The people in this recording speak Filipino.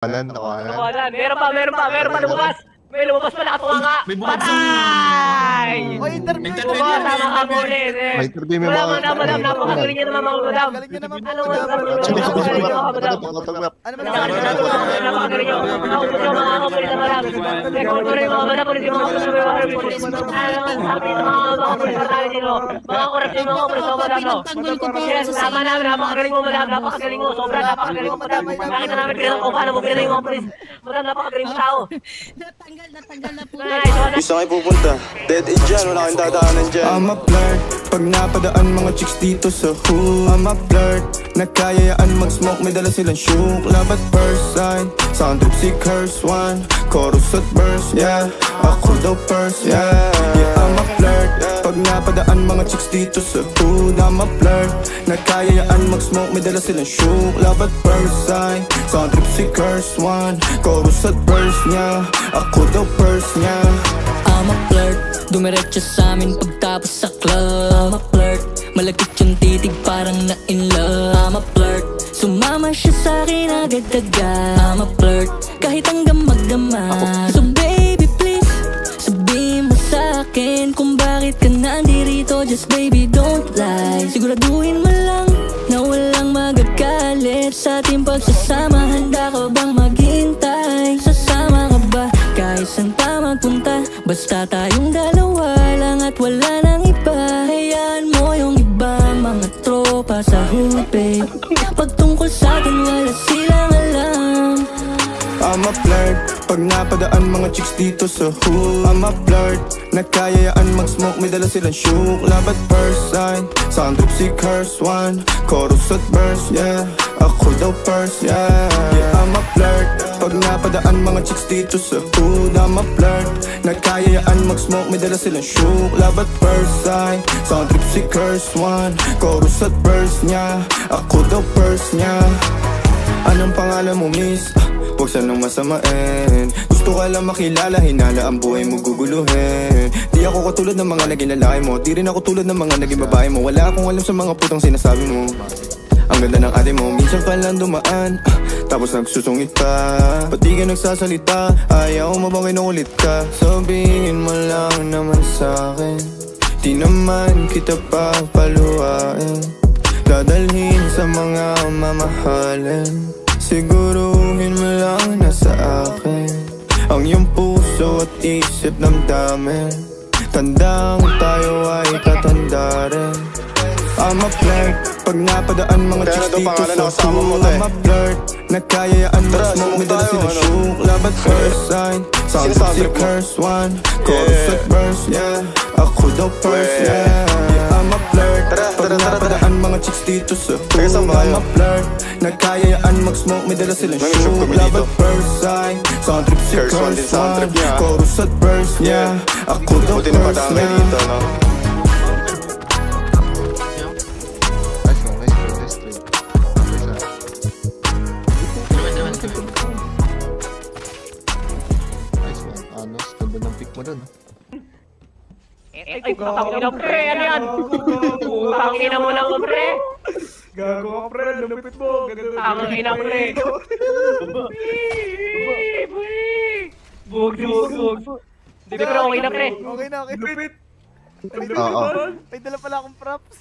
Nakuha. Meron pa lumabas. May lumabas pa nakatuwa nga. Patay! May interview. Tama ka po ulit. May interview may Madam, napakagaling niya naman mga madam. Galing niya naman po, Ano madam. napakagaling niyo mga madam. Ano ba Napakagaling niyo. Nakaupo niyo mga kapulit na madam. Nagkukulo yung mga madam. Pulit yung mga kapulit. Ano naman sabi ng mga kapulit na tayo dito. Mga korap yung mga kapulit na madam. Yes, tama namin. Napakagaling mo madam. Napakagaling mo. Sobrang napakagaling mo madam. Nakita namin kung paano mo pinala yung mga pulis. Madam, napakagaling mo tao. Natanggal na po. Gusto kayo pupunta? Dead end dyan, wala kang dadaanan dyan. I'm a flirt, pag napadaan mga chicks dito sa hood. I'm a flirt, nagkayayaan mag-smoke, may dala silang shook. Love at first sight, sound trip si curse one. Chorus at verse, yeah, ako daw first, yeah. Yeah, I'm a flirt, pag napadaan mga chicks dito sa hood. I'm a flirt, nagkayayaan mag-smoke, may dala silang shook. Love at first sight, sound trip si curse one. Chorus at verse, yeah, ako daw first, yeah. I'm a flirt, dumiretso sa amin pagtapos sa club. I'm a flirt, malagkit yung titig parang na in love. I'm a flirt, sumama siya sa akin agad-agad. I'm a flirt, kahit hanggang magdamag. So baby please, sabihin mo sa akin kung bakit ka nandirito. Just baby don't lie, siguraduhin mo lang na walang magagalit sa ating pagsasama. Handa ka bang maghintay? Sasama ka ba kahit saan pa magpunta? Basta tayong dalawa lang at wala nang iba. Hayaan mo yung iba, mga tropa sa hood, babe. Pagtungkol sa atin wala silang alam. I'm a flirt, pag napadaan mga chicks dito sa hood. I'm a flirt, nagkayayaan mag-smoke, may dala silang shook. Love at first sight, sound trip si curse one. Chorus at verse, yeah, ako daw first, yeah. Yeah, I'm a flirt, pag napadaan mga chicks dito sa hood. I'm a flirt, nagkayayaan mag-smoke, may dala silang shook. Love at first sight, sound trip si curse one. Chorus at verse, yeah, ako daw first, yeah. Anong pangalan mo, miss? Huwag sanang masamain. Gusto ka lang makilala, hinala ang buhay mo guguluhin. Di ako katulad ng mga naging lalaki mo, di rin ako tulad ng mga naging babae mo. Wala akong alam sa mga putang sinasabi mo. Ang ganda ng ate mo, minsan ka lang dumaan, tapos nagsusungit pa. Ba't di ka nagsasalita? Ayaw mo bang kinukulit ka? Sabihin mo lang naman sa'kin, di naman kita papaluhain. Dadalhin sa mga mamahalin. Siguruhin mo lang na sa akin ang iyong puso at isip damdamin. Tandang tayo ay tatanda rin. I'm a flirt, pag napadaan mga chicks dito sa hood. I'm a flirt, nagkayayaan mag-smoke, may dala silang shook. Love at first sight, sound trip si curse one. Chorus at verse, yeah, ako daw first, yeah. I'm a flirt, pag napadaan mga chicks dito sa hood. I'm a flirt, nagkayayaan mag-smoke, may dala silang shook. Love at first sight, sound trip si curse one. Chorus at verse, yeah, ako daw first, yeah. Ganda ng pick mo dun. Ay, patangin na pre, ano yan? Patangin na mo lang pre. Gago ka, pre. Lupit mo. Patangin na pre. Bug. Di pero okay na pre. Okay na. Lupit. Oo. May dala pala akong props.